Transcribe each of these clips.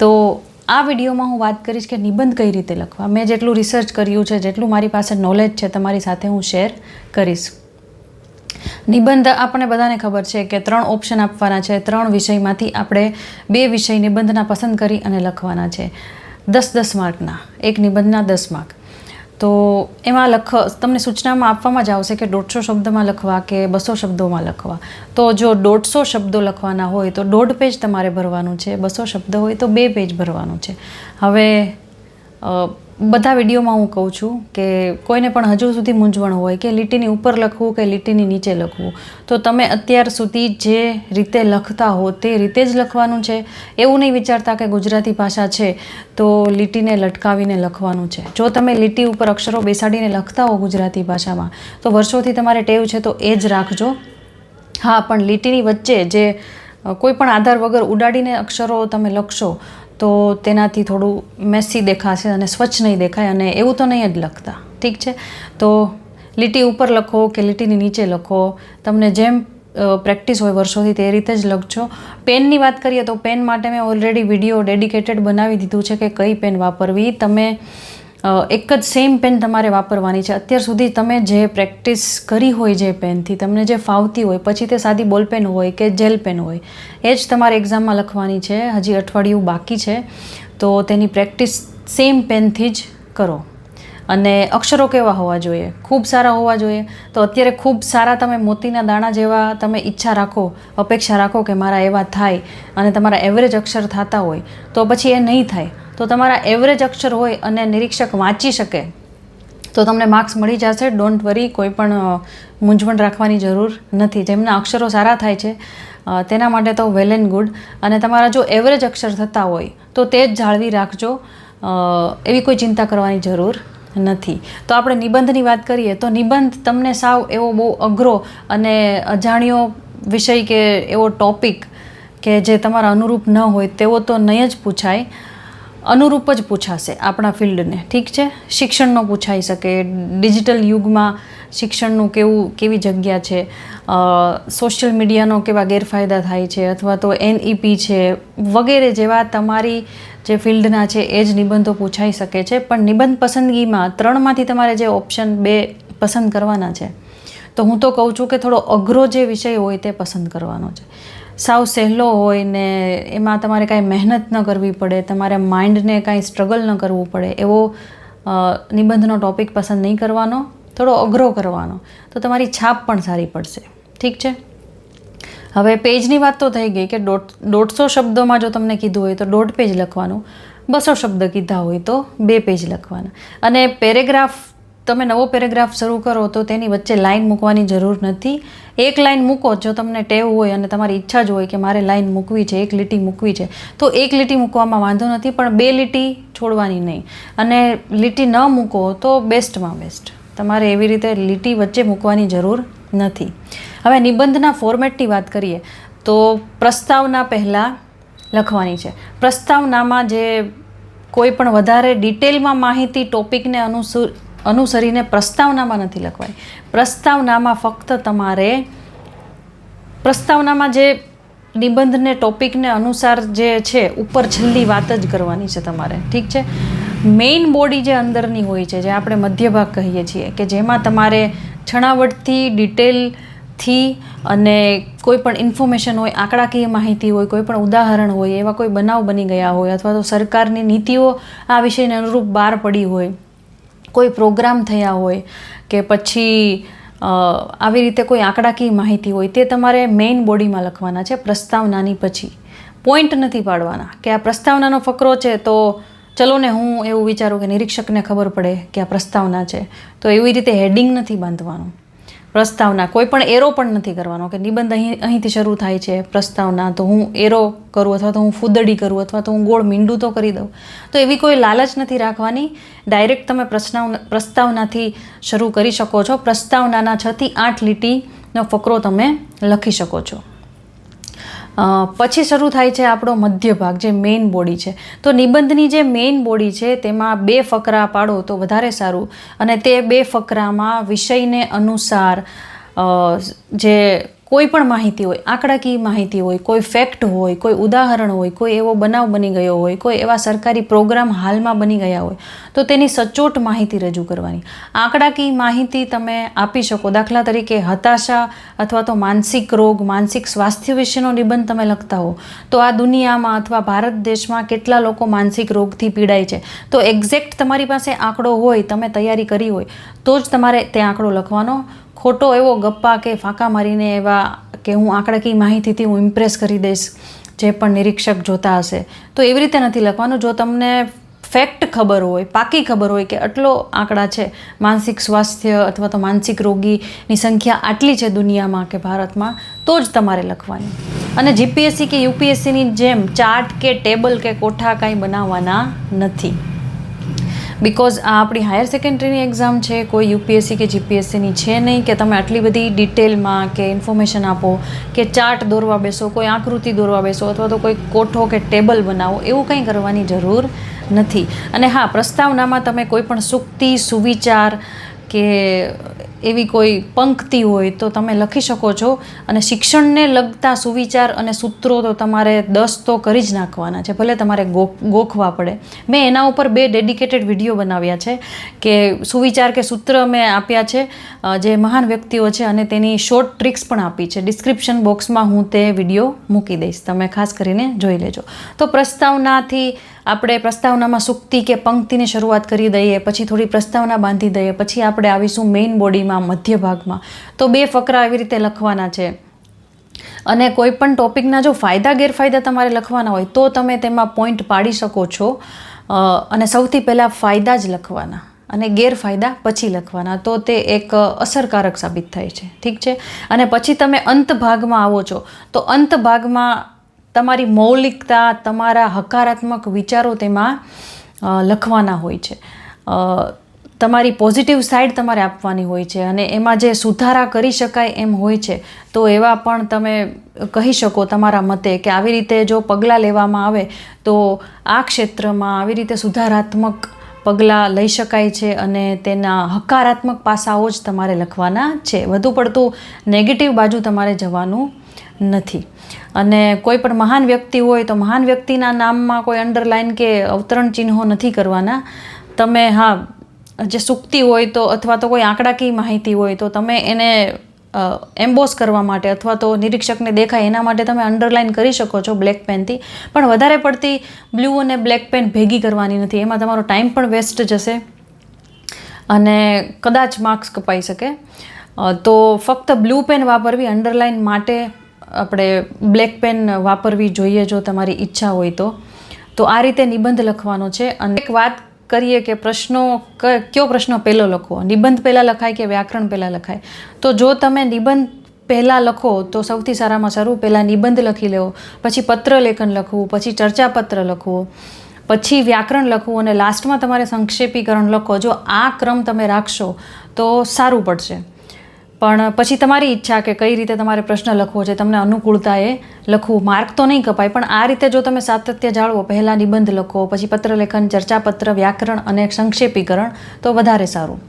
તો આ વિડીયોમાં હું વાત કરીશ કે નિબંધ કઈ રીતે લખવા. મેં જેટલું રિસર્ચ કર્યું છે, જેટલું મારી પાસે નોલેજ છે, તમારી સાથે હું શેર કરીશ. નિબંધ આપણને બધાને ખબર છે કે 3 ઓપ્શન આપવાના છે. 3 વિષયમાંથી આપણે 2 વિષય નિબંધના પસંદ કરી અને લખવાના છે. 10-10 માર્કના, એક નિબંધના 10 માર્ક. તો એમાં તમને સૂચનામાં આપવામાં જ આવશે કે 150 શબ્દમાં લખવા કે 200 શબ્દોમાં લખવા. તો જો 150 શબ્દો લખવાના હોય તો 1.5 પેજ તમારે ભરવાનું છે. 200 શબ્દ હોય તો 2 પેજ ભરવાનું છે. હવે બધા વિડીયોમાં હું કહું છું કે કોઈને પણ હજુ સુધી મૂંઝવણ હોય કે લીટીની ઉપર લખવું કે લીટીની નીચે લખવું, તો તમે અત્યાર સુધી જે રીતે લખતા હો તે રીતે જ લખવાનું છે. એવું નહીં વિચારતા કે ગુજરાતી ભાષા છે તો લીટીને લટકાવીને લખવાનું છે. જો તમે લીટી ઉપર અક્ષરો બેસાડીને લખતા હો ગુજરાતી ભાષામાં તો વર્ષોથી તમારે ટેવ છે તો એ જ રાખજો. હા, પણ લીટીની વચ્ચે જે કોઈ પણ આધાર વગર ઉડાડીને અક્ષરો તમે લખશો તો તેનાથી થોડું મેસી દેખાશે અને સ્વચ્છ નહીં દેખાય, અને એવું તો નહીં જ લખતા. ઠીક છે, તો લીટી ઉપર લખો કે લીટીની નીચે લખો, તમને જેમ પ્રેક્ટિસ હોય વર્ષોથી તે રીતે જ લખજો. પેનની વાત કરીએ તો પેન માટે મેં ઓલરેડી વિડીયો ડેડિકેટેડ બનાવી દીધું છે કે કઈ પેન વાપરવી. તમે એક જ સેમ પેન તમારે વાપરવાની છે. અત્યાર સુધી તમે જે પ્રેક્ટિસ કરી હોય જે પેનથી તમને જે ફાવતી હોય, પછી તે સાદી બોલ પેન હોય કે જેલ પેન હોય, એ જ તમારે એક્ઝામમાં લખવાની છે. હજી અઠવાડિયું બાકી છે, તો તેની પ્રેક્ટિસ સેમ પેનથી જ કરો. અને અક્ષરો કેવા હોવા જોઈએ? ખૂબ સારા હોવા જોઈએ. તો અત્યારે ખૂબ સારા તમે મોતીના દાણા જેવા તમે ઈચ્છા રાખો, અપેક્ષા રાખો કે મારા એવા થાય, અને તમારા એવરેજ અક્ષર થતા હોય તો પછી એ નહીં થાય. તો તમારા એવરેજ અક્ષર હોય અને નિરીક્ષક વાંચી શકે તો તમને માર્ક્સ મળી જશે. ડોન્ટ વરી, કોઈ પણ મૂંઝવણ રાખવાની જરૂર નથી. જેમના અક્ષરો સારા થાય છે તેના માટે તો વેલ એન્ડ ગુડ. અને તમારા જો એવરેજ અક્ષર થતા હોય તો તે જ જાળવી રાખજો. એવી કોઈ ચિંતા કરવાની જરૂર નથી. તો આપણે નિબંધની વાત કરીએ તો નિબંધ તમને સાવ એવો બહુ અઘરો અને અજાણ્યો વિષય કે એવો ટોપિક કે જે તમારા અનુરૂપ ન હોય તેવો તો નહીં જ પૂછાય. અનુરૂપ જ પૂછાશે આપણા ફિલ્ડને. ઠીક છે, શિક્ષણનો પૂછાઈ શકે. ડિજિટલ યુગમાં શિક્ષણનું કેવી જગ્યા છે, સોશિયલ મીડિયાનો કેવા ગેરફાયદા થાય છે, અથવા તો NEP છે વગેરે જેવા તમારી જે ફિલ્ડના છે એ જ નિબંધો પૂછાઈ શકે છે. પણ નિબંધ પસંદગીમાં 3માંથી તમારે જે ઓપ્શન 2 પસંદ કરવાના છે, તો હું તો કહું છું કે થોડો અઘરો જે વિષય હોય તે પસંદ કરવાનો છે. સાવ સહેલો હોય ને એમાં તમારે કાંઈ મહેનત ન કરવી પડે, તમારે માઇન્ડને કાંઈ સ્ટ્રગલ ન કરવું પડે એવો નિબંધનો ટૉપિક પસંદ નહીં કરવાનો. થોડો અઘરો કરવાનો, તો તમારી છાપ પણ સારી પડશે. ઠીક છે. હવે પેજની વાત તો થઈ ગઈ કે 150 શબ્દોમાં જો તમને કીધું હોય તો 1.5 પેજ લખવાનું. 200 શબ્દ કીધા હોય તો 2 પેજ લખવાના. અને પેરેગ્રાફ, તમે નવો પેરેગ્રાફ શરૂ કરો તો તેની વચ્ચે લાઈન મૂકવાની જરૂર નથી. એક લાઈન મૂકો જો તમને ટેવ હોય અને તમારી ઈચ્છા જ હોય કે મારે લાઈન મૂકવી છે, એક લીટી મૂકવી છે, તો એક લીટી મૂકવામાં વાંધો નથી, પણ 2 લીટી છોડવાની નહીં. અને લીટી ન મૂકો તો બેસ્ટમાં બેસ્ટ. તમારે એવી રીતે લીટી વચ્ચે મૂકવાની જરૂર નથી. હવે નિબંધના ફોર્મેટની વાત કરીએ તો પ્રસ્તાવના પહેલાં લખવાની છે. પ્રસ્તાવનામાં જે કોઈ પણ વધારે ડિટેલમાં માહિતી ટોપિકને અનુસરીને પ્રસ્તાવનામાં નથી લખવાની. પ્રસ્તાવનામાં ફક્ત તમારે પ્રસ્તાવનામાં જે નિબંધને ટોપિકને અનુસાર જે છે ઉપર છેલ્લી વાત જ કરવાની છે તમારે. ઠીક છે. મેઇન બોડી જે અંદરની હોય છે, જે આપણે મધ્યભાગ કહીએ છીએ, કે જેમાં તમારે છણાવટથી, ડિટેલથી અને કોઈ પણ ઇન્ફોર્મેશન હોય, આંકડાકીય માહિતી હોય, કોઈ પણ ઉદાહરણ હોય, એવા કોઈ બનાવ બની ગયા હોય, અથવા તો સરકારની નીતિઓ આ વિષયને અનુરૂપ બહાર પડી હોય, કોઈ પ્રોગ્રામ થયા હોય, કે પછી આવી રીતે કોઈ આંકડાકીય માહિતી હોય, તે તમારે મેઇન બોડીમાં લખવાના છે પ્રસ્તાવનાની પછી. પોઈન્ટ નથી પાડવાના કે આ પ્રસ્તાવનાનો ફકરો છે તો ચલો ને હું એવું વિચારું કે નિરીક્ષકને ખબર પડે કે આ પ્રસ્તાવના છે, તો એવી રીતે હેડિંગ નથી બાંધવાનું. પ્રસ્તાવના કોઈ પણ એરો પણ નથી કરવાનો કે નિબંધ અહીંથી શરૂ થાય છે પ્રસ્તાવના, તો હું એરો કરું, અથવા તો હું ફૂદડી કરું, અથવા તો હું ગોળ મીંડું તો કરી દઉં. તો એવી કોઈ લાલચ નથી રાખવાની. ડાયરેક્ટ તમે પ્રસ્તાવનાથી શરૂ કરી શકો છો. પ્રસ્તાવનાના 6 થી 8 લીટીનો ફકરો તમે લખી શકો છો. પછી શરૂ થાય છે આપણો મધ્ય ભાગ, જે મેઇન બોડી છે. તો નિબંધની જે મેઇન બોડી છે તેમાં 2 ફકરા પાડો તો વધારે સારું. અને તે 2 ફકરામાં વિષયને અનુસાર જે કોઈ પણ માહિતી હોય, આંકડાકીય માહિતી હોય, કોઈ ફેક્ટ હોય, કોઈ ઉદાહરણ હોય, કોઈ એવો બનાવ બની ગયો હોય, કોઈ એવા સરકારી પ્રોગ્રામ હાલમાં બની ગયા હોય, તો તેની સચોટ માહિતી રજૂ કરવાની. આંકડાકીય માહિતી તમે આપી શકો. દાખલા તરીકે હતાશા અથવા તો માનસિક રોગ, માનસિક સ્વાસ્થ્ય વિશેનો નિબંધ તમે લખતા હો, તો આ દુનિયામાં અથવા ભારત દેશમાં કેટલા લોકો માનસિક રોગથી પીડાય છે, તો એક્ઝેક્ટ તમારી પાસે આંકડો હોય, તમે તૈયારી કરી હોય, તો જ તમારે તે આંકડો લખવાનો. ખોટો એવો ગપ્પા કે ફાંકા મારીને એવા કે હું આંકડાકીય માહિતીથી હું ઇમ્પ્રેસ કરી દઈશ જે પણ નિરીક્ષક જોતા હશે, તો એવી રીતે નથી લખવાનું. જો તમને ફેક્ટ ખબર હોય, પાકી ખબર હોય કે આટલો આંકડા છે, માનસિક સ્વાસ્થ્ય અથવા તો માનસિક રોગીની સંખ્યા આટલી છે દુનિયામાં કે ભારતમાં, તો જ તમારે લખવાની. અને જીપીએસસી કે યુપીએસસીની જેમ ચાર્ટ કે ટેબલ કે કોઠા કાંઈ બનાવવાના નથી. બિકોઝ આ આપણી હાયર સેકન્ડરીની એક્ઝામ છે, કોઈ યુપીએસસી કે જીપીએસસીની છે નહીં કે તમે આટલી બધી ડિટેલમાં કે ઇન્ફોર્મેશન આપો કે ચાર્ટ દોરવા બેસો, કોઈ આકૃતિ દોરવા બેસો અથવા તો કોઈ કોઠો કે ટેબલ બનાવો, એવું કંઈ કરવાની જરૂર નથી. અને હા, પ્રસ્તાવનામાં તમે કોઈ પણ સૂક્તિ, સુવિચાર કે એવી કોઈ પંક્તિ હોય તો તમે લખી શકો છો. અને શિક્ષણને લગતા સુવિચાર અને સૂત્રો તો તમારે 10 તો કરી જ નાખવાના છે, ભલે તમારે ગોખવા પડે. મેં એના ઉપર 2 ડેડિકેટેડ વિડીયો બનાવ્યા છે કે સુવિચાર કે સૂત્ર મેં આપ્યા છે જે મહાન વ્યક્તિઓ છે, અને તેની શોર્ટ ટ્રિક્સ પણ આપી છે. ડિસ્ક્રિપ્શન બોક્સમાં હું તે વિડીયો મૂકી દઈશ, તમે ખાસ કરીને જોઈ લેજો. તો પ્રસ્તાવનાથી આપણે પ્રસ્તાવનામાં સૂક્તિ કે પંક્તિની શરૂઆત કરી દઈએ, પછી થોડી પ્રસ્તાવના બાંધી દઈએ, પછી આપણે આવીશું મેઇન બોડીમાં, મધ્ય ભાગમાં. તો 2 ફકરા એવી રીતે લખવાના છે. અને કોઈ પણ ટોપિકના જો ફાયદા ગેરફાયદા તમારે લખવાના હોય તો તમે તેમાં પોઈન્ટ પાડી શકો છો. અને સૌથી પહેલાં ફાયદા જ લખવાના અને ગેરફાયદા પછી લખવાના, તો તે એક અસરકારક સાબિત થાય છે. ઠીક છે. અને પછી તમે અંત ભાગમાં આવો છો, તો અંત ભાગમાં તમારી મૌલિકતા, તમારા હકારાત્મક વિચારો તેમાં લખવાના હોય છે. તમારી પોઝિટિવ સાઈડ તમારે આપવાની હોય છે, અને એમાં જે સુધારા કરી શકાય એમ હોય છે, તો એવા પણ તમે કહી શકો તમારા મતે કે આવી રીતે જો પગલાં લેવામાં આવે તો આ ક્ષેત્રમાં આવી રીતે સુધારાત્મક પગલાં લઈ શકાય છે, અને તેના હકારાત્મક પાસાઓ જ તમારે લખવાના છે. વધુ પડતું નેગેટિવ બાજુ તમારે જવાનું નથી. અને કોઈ પણ મહાન વ્યક્તિ હોય તો મહાન વ્યક્તિના નામમાં કોઈ અંડરલાઇન કે અવતરણ ચિહ્નો નથી કરવાના. તમે હા, જે સૂક્તિ હોય તો અથવા તો કોઈ આંકડાકીય માહિતી હોય તો તમે એને એમ્બોસ કરવા માટે અથવા તો નિરીક્ષકને દેખાય એના માટે તમે અંડરલાઇન કરી શકો છો બ્લેક પેનથી, પણ વધારે પડતી બ્લુ અને બ્લેક પેન ભેગી કરવાની નથી. એમાં તમારો ટાઈમ પણ વેસ્ટ જશે અને કદાચ માર્ક્સ કપાઈ શકે. તો ફક્ત બ્લુ પેન વાપરવી, અંડરલાઇન માટે આપણે બ્લેક પેન વાપરવી જોઈએ જો તમારી ઈચ્છા હોય તો. તો આ રીતે નિબંધ લખવાનો છે. અને એક વાત કરીએ કે પ્રશ્નો, કયો પ્રશ્ન પહેલો લખવો, નિબંધ પહેલાં લખાય કે વ્યાકરણ પહેલાં લખાય? તો જો તમે નિબંધ પહેલાં લખો તો સૌથી સારામાં સારું, પહેલાં નિબંધ લખી લેવો, પછી પત્ર લેખન લખવું, પછી ચર્ચાપત્ર લખવું, પછી વ્યાકરણ લખવું, અને લાસ્ટમાં તમારે સંક્ષેપીકરણ લખો. જો આ ક્રમ તમે રાખશો તો સારું પડશે. પણ પછી તમારી ઈચ્છા કે કઈ રીતે તમારે પ્રશ્ન લખવો છે, તમને અનુકૂળતા એ લખવું. માર્ક તો નહીં કપાય, પણ આ રીતે જો તમે સાતત્ય જાળવો, પહેલાં નિબંધ લખો, પછી પત્રલેખન, ચર્ચાપત્ર, વ્યાકરણ અને સંક્ષેપીકરણ, તો વધારે સારું.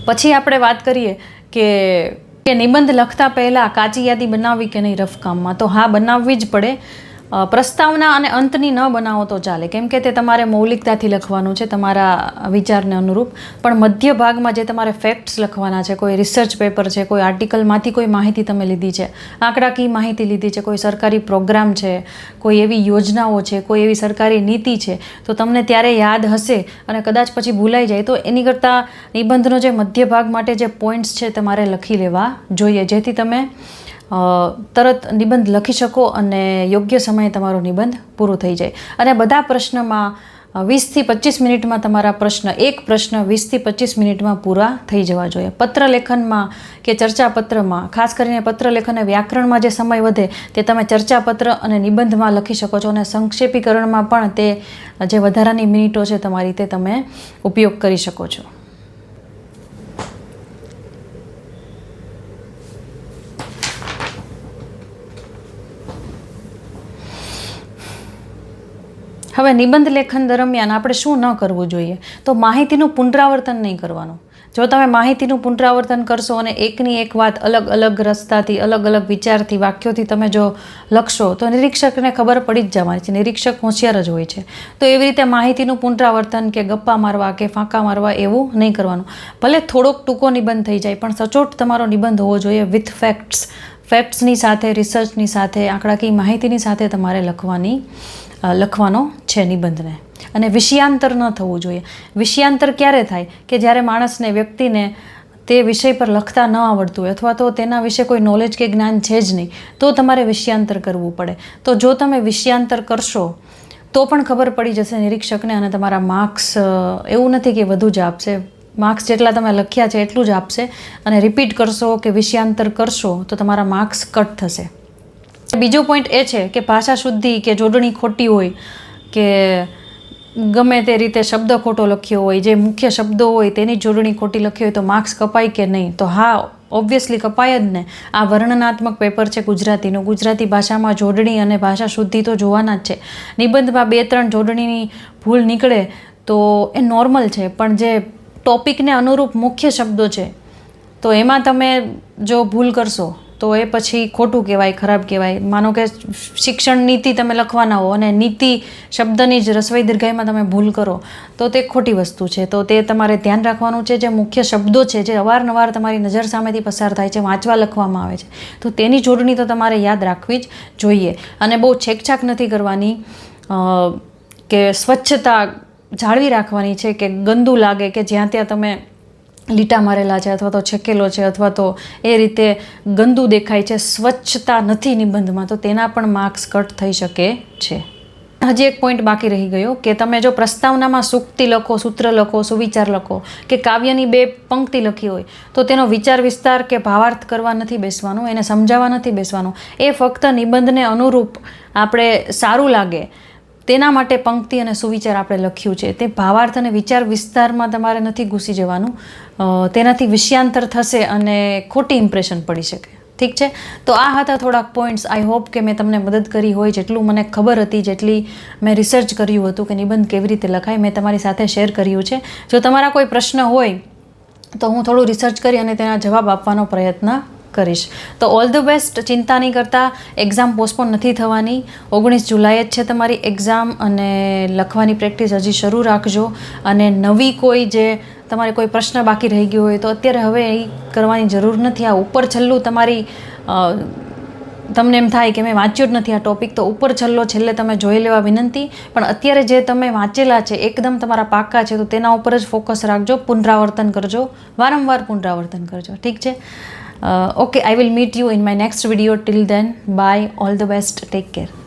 પછી આપણે વાત કરીએ કે નિબંધ લખતા પહેલાં કાચી યાદી બનાવવી કે નહીં રફ કામમાં? તો હા, બનાવવી જ પડે. પ્રસ્તાવના અને અંતની ન બનાવો તો ચાલે, કેમ કે તે તમારે મૌલિકતાથી લખવાનું છે, તમારા વિચારને અનુરૂપ. પણ મધ્ય ભાગમાં જે તમારે ફેક્ટ્સ લખવાના છે, કોઈ રિસર્ચ પેપર છે, કોઈ આર્ટિકલમાંથી કોઈ માહિતી તમે લીધી છે, આંકડાકીય માહિતી લીધી છે, કોઈ સરકારી પ્રોગ્રામ છે, કોઈ એવી યોજનાઓ છે, કોઈ એવી સરકારી નીતિ છે, તો તમને ત્યારે યાદ હશે અને કદાચ પછી ભૂલાઈ જાય, તો એની કરતાં નિબંધનો જે મધ્ય ભાગ માટે જે પોઈન્ટ્સ છે તમારે લખી લેવા જોઈએ, જેથી તમે તરત નિબંધ લખી શકો અને યોગ્ય સમયે તમારો નિબંધ પૂરો થઈ જાય. અને બધા પ્રશ્નમાં 20થી 25 મિનિટમાં તમારા એક પ્રશ્ન 20થી 25 મિનિટમાં પૂરા થઈ જવા જોઈએ. પત્રલેખનમાં કે ચર્ચાપત્રમાં, ખાસ કરીને પત્રલેખન અને વ્યાકરણમાં જે સમય વધે તે તમે ચર્ચાપત્ર અને નિબંધમાં લખી શકો છો, અને સંક્ષેપીકરણમાં પણ તે જે વધારાની મિનિટો છે તમારી, તે તમે ઉપયોગ કરી શકો છો. હવે નિબંધ લેખન દરમિયાન આપણે શું ન કરવું જોઈએ? તો માહિતીનું પુનરાવર્તન નહીં કરવાનું. જો તમે માહિતીનું પુનરાવર્તન કરશો અને એકની એક વાત અલગ અલગ રસ્તાથી, અલગ અલગ વિચારથી, વાક્યોથી તમે જો લખશો તો નિરીક્ષકને ખબર પડી જ જવાની છે. નિરીક્ષક હોશિયાર જ હોય છે. તો એવી રીતે માહિતીનું પુનરાવર્તન કે ગપ્પા મારવા કે ફાંકા મારવા એવું નહીં કરવાનું. ભલે થોડોક ટૂંકો નિબંધ થઈ જાય પણ સચોટ તમારો નિબંધ હોવો જોઈએ વિથ ફેક્ટ્સની સાથે, રિસર્ચની સાથે, આંકડાકીય માહિતીની સાથે તમારે લખવાનો છે નિબંધને. અને વિષયાંતર ન થવું જોઈએ. વિષયાંતર ક્યારે થાય કે જ્યારે માણસને, વ્યક્તિને તે વિષય પર લખતા ન આવડતું હોય અથવા તો તેના વિશે કોઈ નોલેજ કે જ્ઞાન છે જ નહીં, તો તમારે વિષયાંતર કરવું પડે. તો જો તમે વિષયાંતર કરશો તો પણ ખબર પડી જશે નિરીક્ષકને અને તમારા માર્ક્સ એવું નથી કે વધુ જ આપશે. માર્ક્સ જેટલા તમે લખ્યા છે એટલું જ આપશે. અને રિપીટ કરશો કે વિષયાંતર કરશો તો તમારા માર્ક્સ કટ થશે. બીજો પોઈન્ટ એ છે કે ભાષા શુદ્ધિ કે જોડણી ખોટી હોય કે ગમે તે રીતે શબ્દ ખોટો લખ્યો હોય, જે મુખ્ય શબ્દો હોય તેની જોડણી ખોટી લખી હોય તો માર્ક્સ કપાય કે નહીં? તો હા, ઓબ્વિયસલી કપાય જ ને. આ વર્ણનાત્મક પેપર છે ગુજરાતીનું. ગુજરાતી ભાષામાં જોડણી અને ભાષા શુદ્ધિ તો જોવાના જ છે. નિબંધમાં 2-3 જોડણીની ભૂલ નીકળે તો એ નોર્મલ છે, પણ જે ટોપિકને અનુરૂપ મુખ્ય શબ્દો છે તો એમાં તમે જો ભૂલ કરશો તો એ પછી ખોટું કહેવાય, ખરાબ કહેવાય. માનો કે શિક્ષણ નીતિ તમે લખવાના હો અને નીતિ શબ્દની જ રસવઈ દીર્ઘાઈમાં તમે ભૂલ કરો તો તે ખોટી વસ્તુ છે. તો તે તમારે ધ્યાન રાખવાનું છે. જે મુખ્ય શબ્દો છે, જે અવારનવાર તમારી નજર સામેથી પસાર થાય છે, વાંચવા લખવામાં આવે છે, તો તેની જોડણી તો તમારે યાદ રાખવી જ જોઈએ. અને બહુ છેકછાક નથી કરવાની કે સ્વચ્છતા જાળવી રાખવાની છે કે ગંદુ લાગે કે જ્યાં ત્યાં તમે લીટા મારેલા છે અથવા તો છેકેલો છે અથવા તો એ રીતે ગંદુ દેખાય છે, સ્વચ્છતા નથી નિબંધમાં, તો તેના પણ માર્ક્સ કટ થઈ શકે છે. હજી એક પોઈન્ટ બાકી રહી ગયો કે તમે જો પ્રસ્તાવનામાં સૂક્તિ લખો, સૂત્ર લખો, સુવિચાર લખો કે કાવ્યની 2 પંક્તિ લખી હોય તો તેનો વિચાર વિસ્તાર કે ભાવાર્થ કરવા નથી બેસવાનું, એને સમજાવવા નથી બેસવાનું. એ ફક્ત નિબંધને અનુરૂપ આપણે સારું લાગે તેના માટે પંક્તિ અને સુવિચાર આપણે લખ્યું છે. તે ભાવાર્થ અને વિચાર વિસ્તારમાં તમારે નથી ઘૂસી જવાનું. તેનાથી વિષયાંતર થશે અને ખોટી ઇમ્પ્રેશન પડી શકે. ઠીક છે? તો આ હતા થોડાક પોઈન્ટ્સ. આઈ હોપ કે મેં તમને મદદ કરી હોય. જેટલું મને ખબર હતી, જેટલી મેં રિસર્ચ કર્યું હતું કે નિબંધ કેવી રીતે લખાય, મેં તમારી સાથે શેર કર્યું છે. જો તમારા કોઈ પ્રશ્ન હોય તો હું થોડું રિસર્ચ કરી અને તેના જવાબ આપવાનો પ્રયત્ન કરીશ. તો ઓલ ધ બેસ્ટ. ચિંતા નહીં કરતા, એક્ઝામ પોસ્ટપોન નથી થવાની. 19 જુલાઈએ જ છે તમારી એક્ઝામ અને લખવાની પ્રેક્ટિસ હજી શરૂ રાખજો. અને નવી કોઈ જે તમારે કોઈ પ્રશ્ન બાકી રહી ગયો હોય તો અત્યારે હવે એ કરવાની જરૂર નથી. આ ઉપર છેલ્લું તમારી તમને એમ થાય કે મેં વાંચ્યું જ નથી આ ટોપિક, તો ઉપર છેલ્લે તમે જોઈ લેવા વિનંતી. પણ અત્યારે જે તમે વાંચેલા છે એકદમ તમારા પાક્કા છે તો તેના ઉપર જ ફોકસ રાખજો. પુનરાવર્તન કરજો, વારંવાર પુનરાવર્તન કરજો. ઠીક છે? Okay, I will meet you in my next video. Till then, bye. All the best. Take care.